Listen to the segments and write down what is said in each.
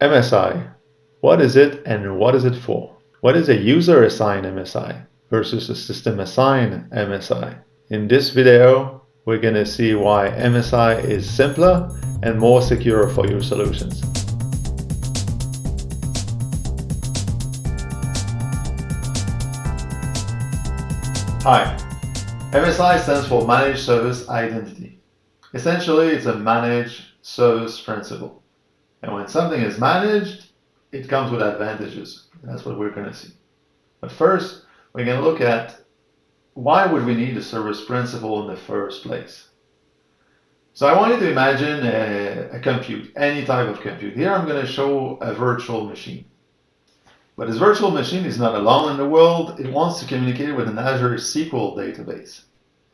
MSI. What is it and what is it for? What is a user-assigned MSI versus a system-assigned MSI? In this video, we're going to see why MSI is simpler and more secure for your solutions. Hi, MSI stands for Managed Service Identity. Essentially, it's a managed service principle. And when something is managed, it comes with advantages. That's what we're going to see. But first, we're going to look at why would we need a service principle in the first place. So I want you to imagine a compute, any type of compute. Here I'm going to show a virtual machine. But this virtual machine is not alone in the world. It wants to communicate with an Azure SQL database.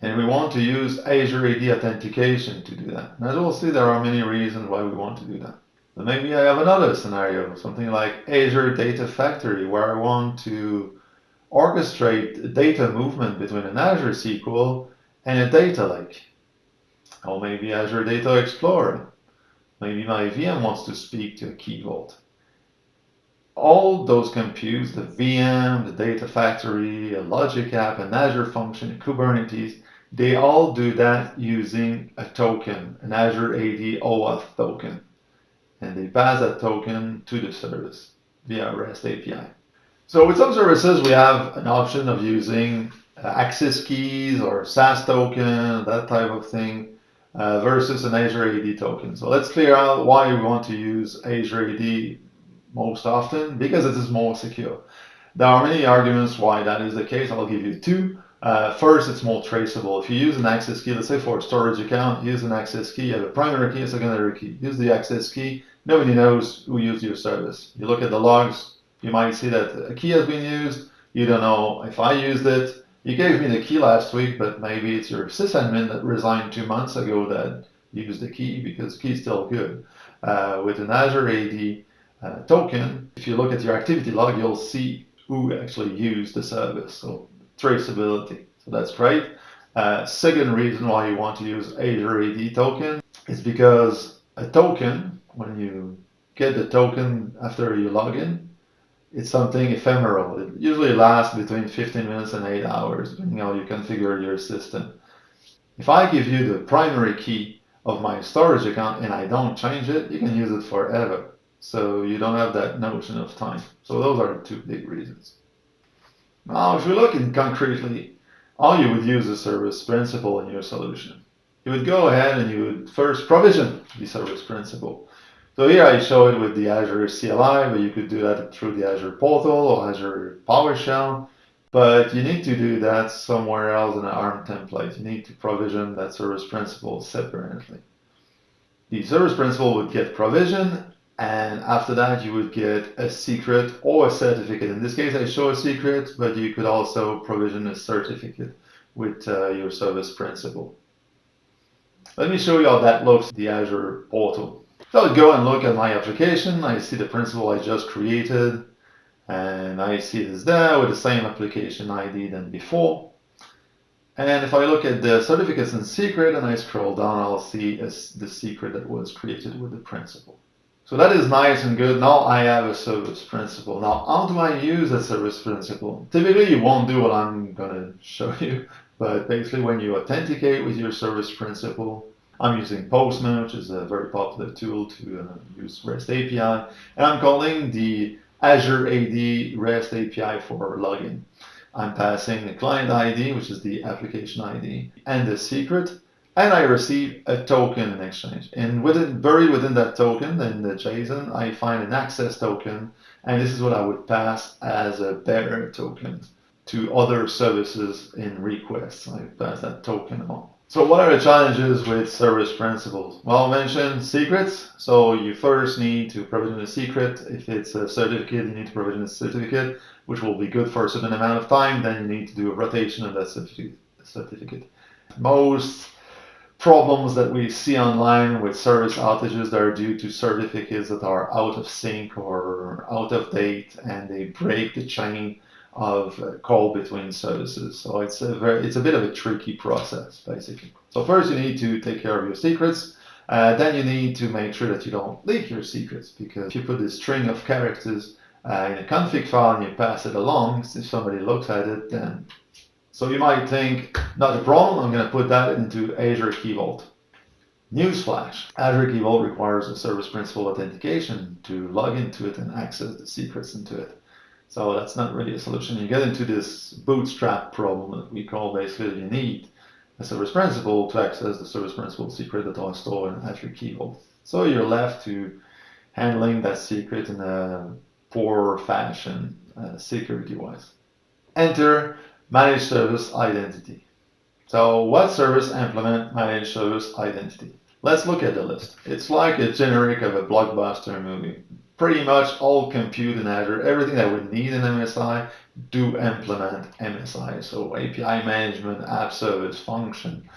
And we want to use Azure AD authentication to do that. And as we'll see, there are many reasons why we want to do that. But maybe I have another scenario, something like Azure Data Factory, where I want to orchestrate data movement between an Azure SQL and a data lake. Or maybe Azure Data Explorer. Maybe my VM wants to speak to a key vault. All those computes, the VM, the data factory, a logic app, an Azure function, a Kubernetes, they all do that using a token, an Azure AD OAuth token. And they pass that token to the service via REST API. So with some services, we have an option of using access keys or SaaS token, that type of thing, versus an Azure AD token. So let's clear out why we want to use Azure AD most often, because it is more secure. There are many arguments why that is the case. I'll give you two. First, it's more traceable. If you use an access key, let's say for a storage account, use an access key, you have a primary key, a secondary key. Use the access key, nobody knows who used your service. You look at the logs, you might see that a key has been used. You don't know if I used it. You gave me the key last week, but maybe it's your sysadmin that resigned 2 months ago that used the key because the key is still good. With an Azure AD token, if you look at your activity log, you'll see who actually used the service. So traceability. So that's great. Second reason why you want to use Azure AD token is because a token, when you get the token after you log in, it's something ephemeral. It usually lasts between 15 minutes and 8 hours, depending on how you configure your system. If I give you the primary key of my storage account and I don't change it, you can use it forever. So you don't have that notion of time. So those are the two big reasons. Now, if we look in concretely, how you would use the service principle in your solution. You would go ahead and you would first provision the service principle. So here I show it with the Azure CLI, but you could do that through the Azure portal or Azure PowerShell. But you need to do that somewhere else in an ARM template. You need to provision that service principle separately. The service principle would get provisioned, and after that you would get a secret or a certificate. In this case I show a secret, but you could also provision a certificate with your service principle. Let me show you how that looks in the Azure portal. So I'll go and look at my application. I see the principle I just created, and I see it is there with the same application ID than before. And if I look at the certificates and secret and I scroll down, I'll see the secret that was created with the principle. So that is nice and good. Now I have a service principle. Now, how do I use a service principle? Typically, you won't do what I'm going to show you, but basically when you authenticate with your service principle, I'm using Postman, which is a very popular tool to use REST API, and I'm calling the Azure AD REST API for login. I'm passing the client ID, which is the application ID, and the secret, and I receive a token in exchange. And buried within that token, in the JSON, I find an access token, and this is what I would pass as a bearer token to other services in requests. I pass that token on. So what are the challenges with service principles? Well, I mentioned secrets. So you first need to provision a secret. If it's a certificate, you need to provision a certificate, which will be good for a certain amount of time. Then you need to do a rotation of that certificate. Most problems that we see online with service outages that are due to certificates that are out of sync or out of date, and they break the chain of call between services. So it's a bit of a tricky process, basically. So first you need to take care of your secrets. Then you need to make sure that you don't leak your secrets, because if you put this string of characters in a config file and you pass it along, if somebody looks at it, then so you might think, not a problem, I'm going to put that into Azure Key Vault. Newsflash, Azure Key Vault requires a service principal authentication to log into it and access the secrets into it. So that's not really a solution. You get into this bootstrap problem that we call basically you need a service principal to access the service principal secret that are stored in Azure Key Vault. So you're left to handling that secret in a poor fashion security-wise. Enter managed service identity. So what service implement managed service identity? Let's look at the list. It's like a generic of a blockbuster movie. Pretty much all compute in Azure, everything that we need in MSI, do implement MSI. So API management, app service, function,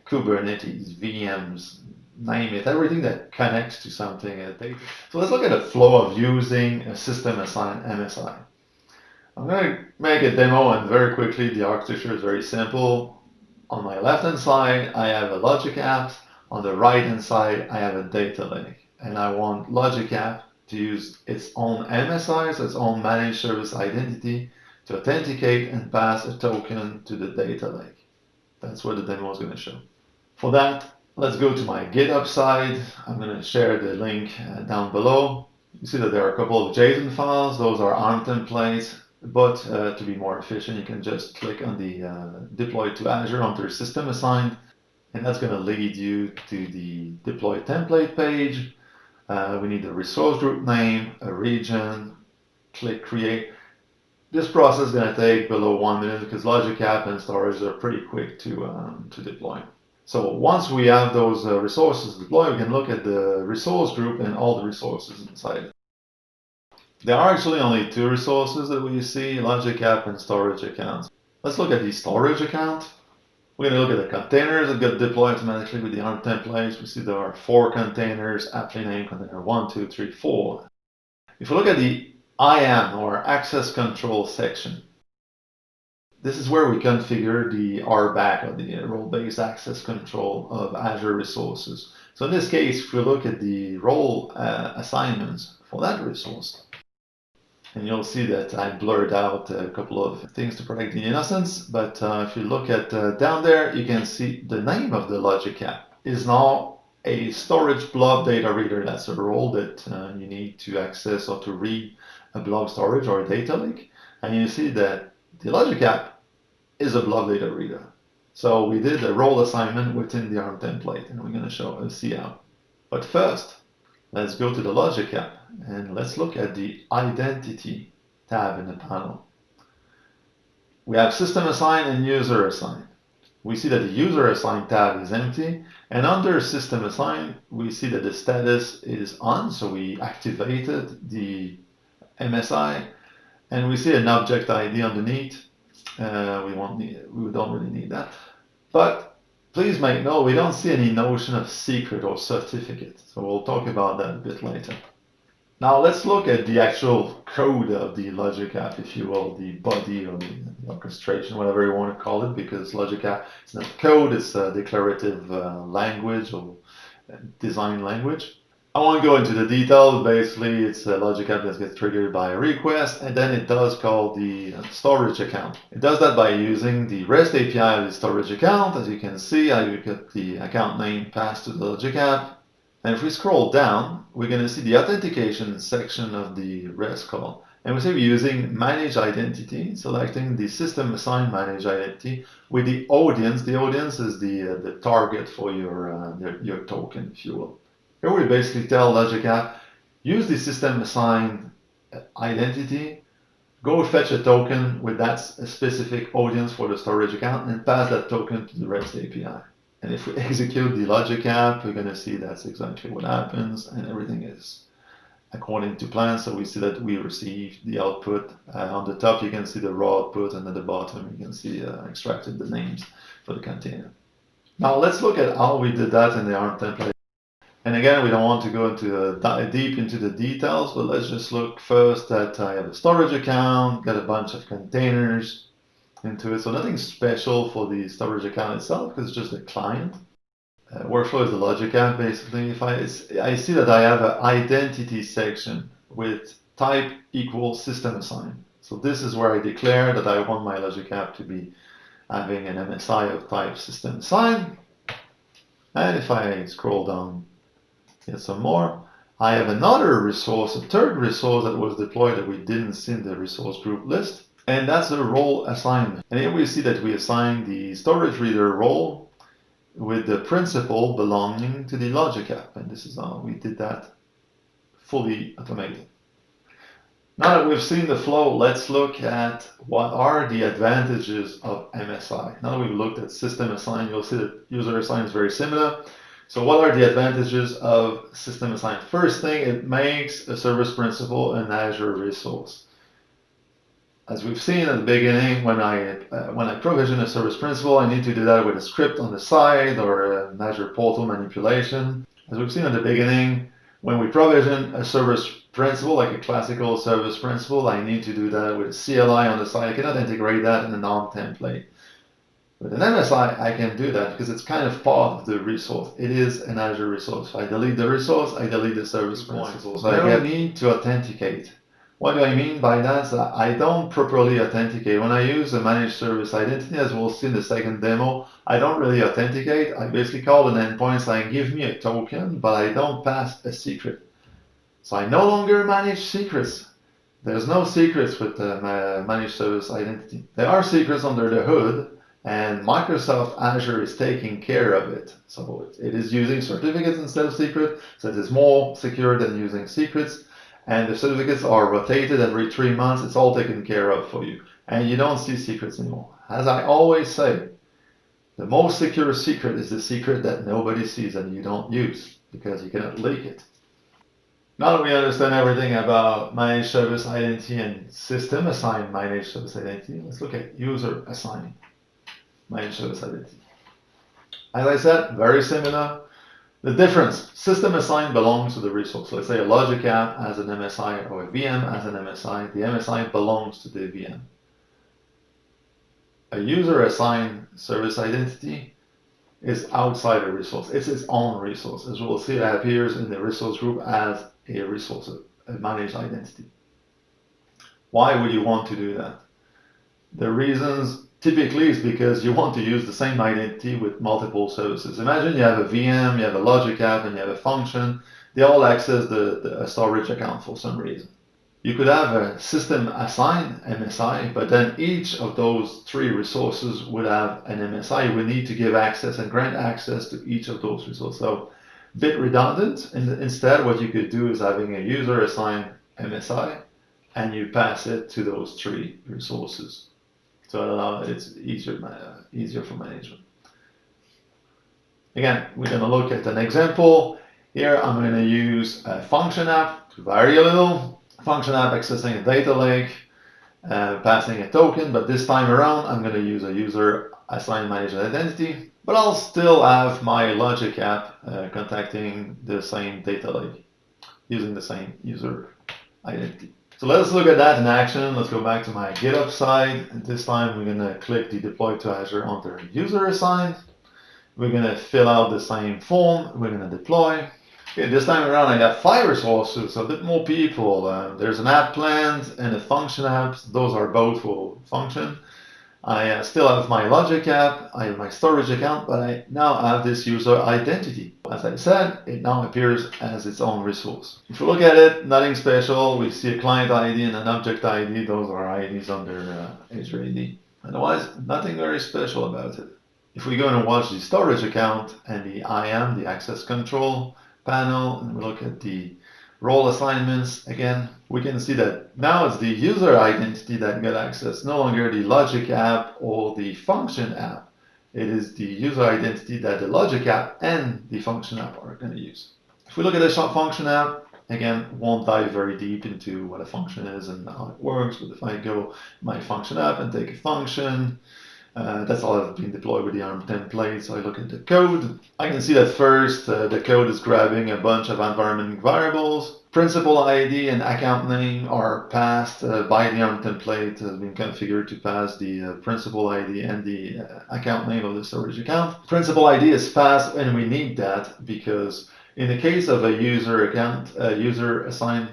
Kubernetes, VMs, name it, everything that connects to something. So let's look at the flow of using a system assigned MSI. I'm going to make a demo, and very quickly the architecture is very simple. On my left hand side, I have a logic app. On the right hand side, I have a data lake. And I want logic app to use its own MSI, so its own managed service identity, to authenticate and pass a token to the data lake. That's what the demo is going to show. For that, let's go to my GitHub side. I'm going to share the link down below. You see that there are a couple of JSON files. Those are ARM templates. But to be more efficient, you can just click on the deploy to Azure under system assigned, and that's going to lead you to the deploy template page. We need a resource group name, a region, click create. This process is going to take below 1 minute because Logic App and storage are pretty quick to deploy. So once we have those resources deployed, we can look at the resource group and all the resources inside. There are actually only two resources that we see, logic app and storage accounts. Let's look at the storage account. We're going to look at the containers that get deployed automatically with the ARM templates. We see there are 4 containers, aptly named container 1, 2, 3, 4. If we look at the IAM or access control section, this is where we configure the RBAC or the role-based access control of Azure resources. So in this case, if we look at the role assignments for that resource, and you'll see that I blurred out a couple of things to protect the innocence. But if you look at down there, you can see the name of the logic app is now a storage blob data reader. That's a role that you need to access or to read a blob storage or a data lake. And you see that the logic app is a blob data reader. So we did a role assignment within the ARM template, and we're going to see how. But first, let's go to the logic app and let's look at the identity tab in the panel. We have system assigned and user assigned. We see that the user assigned tab is empty, and under system assigned, we see that the status is on, so we activated the MSI, and we see an object ID underneath. We don't really need that. But please make note, we don't see any notion of secret or certificate, so we'll talk about that a bit later. Now let's look at the actual code of the logic app, if you will, the body or the orchestration, whatever you want to call it, because logic app is not code, it's a declarative language or design language. I won't go into the details. Basically, it's a logic app that gets triggered by a request, and then it does call the storage account. It does that by using the REST API of the storage account. As you can see, I get the account name passed to the logic app. And if we scroll down, we're going to see the authentication section of the REST call. And we say we're using manage identity, selecting the system assigned manage identity with the audience. The audience is the target for your token, if you will. Here we basically tell logic app, use the system assigned identity, go fetch a token with that specific audience for the storage account and pass that token to the REST API. And if we execute the logic app, we're going to see that's exactly what happens, and everything is according to plan. So we see that we receive the output. On the top, you can see the raw output, and at the bottom, you can see extracted the names for the container. Now let's look at how we did that in the ARM template. And again, we don't want to go into deep into the details, but let's just look first that I have a storage account, got a bunch of containers into it. So nothing special for the storage account itself, because it's just a client. workflow is the logic app basically. If I see that I have an identity section with type equals system assign. So this is where I declare that I want my logic app to be having an MSI of type system assign. And if I scroll down, get some more, I have another resource, a third resource that was deployed that we didn't see in the resource group list. And that's a role assignment. And here we see that we assign the storage reader role with the principal belonging to the logic app. And this is how we did that fully automated. Now that we've seen the flow, let's look at what are the advantages of MSI. Now that we've looked at system assign, you'll see that user assign is very similar. So what are the advantages of system assign? First thing, it makes a service principal an Azure resource. As we've seen at the beginning, when I provision a service principal, I need to do that with a script on the side or an Azure portal manipulation. As we've seen at the beginning, when we provision a service principal, like a classical service principal, I need to do that with a CLI on the side. I cannot integrate that in a non template. With an MSI, I can do that because it's kind of part of the resource. It is an Azure resource. If I delete the resource, I delete the service principal. So I need to authenticate. What do I mean by that? So I don't properly authenticate. When I use a managed service identity, as we'll see in the second demo, I don't really authenticate. I basically call an endpoint saying, give me a token, but I don't pass a secret. So I no longer manage secrets. There's no secrets with the managed service identity. There are secrets under the hood, and Microsoft Azure is taking care of it. So it is using certificates instead of secret, so it is more secure than using secrets. And the certificates are rotated every 3 months. It's all taken care of for you. And you don't see secrets anymore. As I always say, the most secure secret is the secret that nobody sees and you don't use because you cannot leak it. Now that we understand everything about managed service identity and system assigned managed service identity, let's look at user assigned managed service identity. As I said, very similar. The difference, system assigned belongs to the resource. So let's say a logic app has an MSI or a VM has an MSI. The MSI belongs to the VM. A user assigned service identity is outside a resource. It's its own resource. As we'll see, it appears in the resource group as a resource, a managed identity. Why would you want to do that? The reasons typically is because you want to use the same identity with multiple services. Imagine you have a VM, you have a logic app, and you have a function. They all access a storage account for some reason. You could have a system assigned MSI, but then each of those three resources would have an MSI. You would need to give access and grant access to each of those resources. So a bit redundant. And instead, what you could do is having a user assigned MSI, and you pass it to those three resources. So it's easier for management. Again, we're going to look at an example. Here I'm going to use a function app to vary a little. Function app accessing a data lake, passing a token, but this time around I'm going to use a user assigned managed identity, but I'll still have my logic app contacting the same data lake using the same user identity. So let's look at that in action. Let's go back to my GitHub side. And this time we're going to click the deploy to Azure under user assigned. We're going to fill out the same form. We're going to deploy. Okay, this time around I got 5 resources, so a bit more people. There's an app planned and a function app. Those are both for function. I still have my logic app, I have my storage account, but I now have this user identity. As I said, it now appears as its own resource. If you look at it, nothing special. We see a client ID and an object ID. Those are IDs under Azure AD. Otherwise, nothing very special about it. If we go and watch the storage account and the IAM, the access control panel, and we look at the role assignments, again, we can see that now it's the user identity that got access, no longer the logic app or the function app. It is the user identity that the logic app and the function app are going to use. If we look at the shop function app, again, won't dive very deep into what a function is and how it works, but if I go my function app and take a function, that's all I've been deployed with the ARM template. So I look at the code. I can see that first the code is grabbing a bunch of environment variables. Principal ID and account name are passed by the ARM template, has been configured to pass the principal ID and the account name of the storage account. Principal ID is passed, and we need that because in the case of a user account, user assigned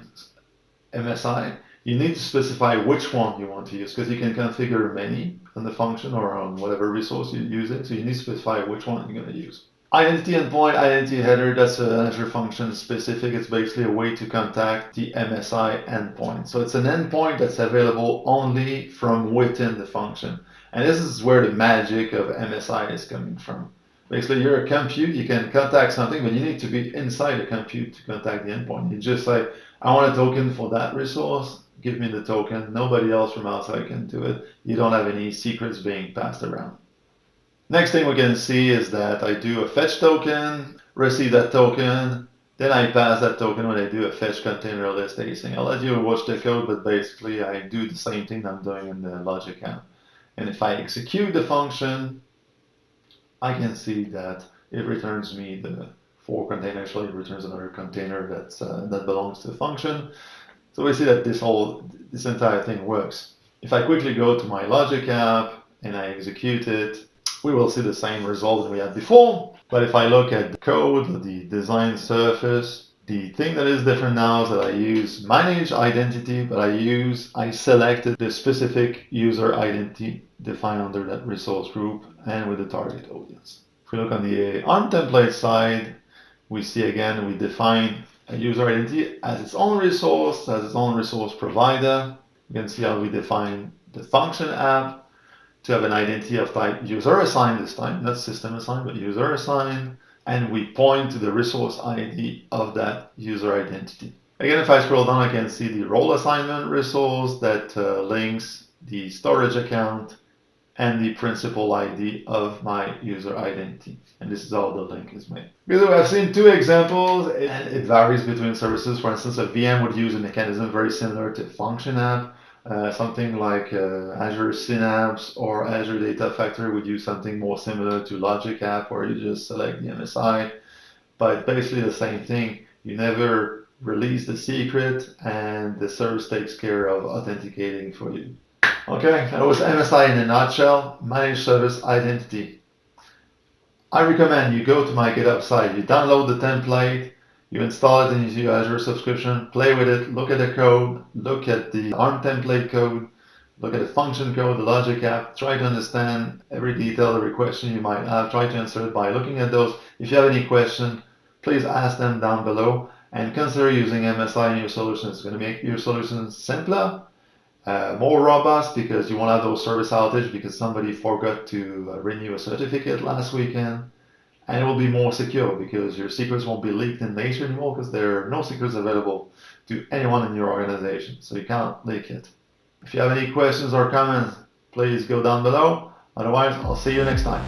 MSI, you need to specify which one you want to use because you can configure many on the function or on whatever resource you're using. So you need to specify which one you're going to use. Identity endpoint, identity header, that's an Azure function specific. It's basically a way to contact the MSI endpoint. So it's an endpoint that's available only from within the function. And this is where the magic of MSI is coming from. Basically, you're a compute, you can contact something, but you need to be inside a compute to contact the endpoint. You just say, I want a token for that resource, give me the token. Nobody else from outside can do it. You don't have any secrets being passed around. Next thing we can see is that I do a fetch token, receive that token, then I pass that token when I do a fetch container list async. I'll let you watch the code, but basically I do the same thing I'm doing in the logic app. And if I execute the function, I can see that it returns me the for container. Actually, it returns another container that belongs to the function. So we see that this entire thing works. If I quickly go to my logic app and I execute it, we will see the same result that we had before. But if I look at the code, the design surface, the thing that is different now is that I use manage identity, but I selected the specific user identity defined under that resource group and with the target audience. If we look on the ARM template side, we see again, we define a user identity as its own resource, as its own resource provider. You can see how we define the function app to have an identity of type user assigned this time, not system assigned, but user assigned. And we point to the resource ID of that user identity. Again, if I scroll down, I can see the role assignment resource that links the storage account and the principal ID of my user identity. And this is how the link is made. Because I've seen two examples, and it varies between services. For instance, a VM would use a mechanism very similar to function app. Something like Azure Synapse or Azure Data Factory would use something more similar to Logic App, where you just select the MSI. But basically the same thing. You never release the secret, and the service takes care of authenticating for you. Okay, that was MSI in a nutshell, Managed Service Identity. I recommend you go to my GitHub site, you download the template, you install it into your Azure subscription, play with it, look at the code, look at the ARM template code, look at the function code, the logic app, try to understand every detail, every question you might have, try to answer it by looking at those. If you have any question, please ask them down below and consider using MSI in your solution. It's going to make your solution simpler, more robust because you won't have those service outage because somebody forgot to renew a certificate last weekend. And it will be more secure because your secrets won't be leaked in nature anymore because there are no secrets available to anyone in your organization. So you can't leak it. If you have any questions or comments, please go down below. Otherwise, I'll see you next time.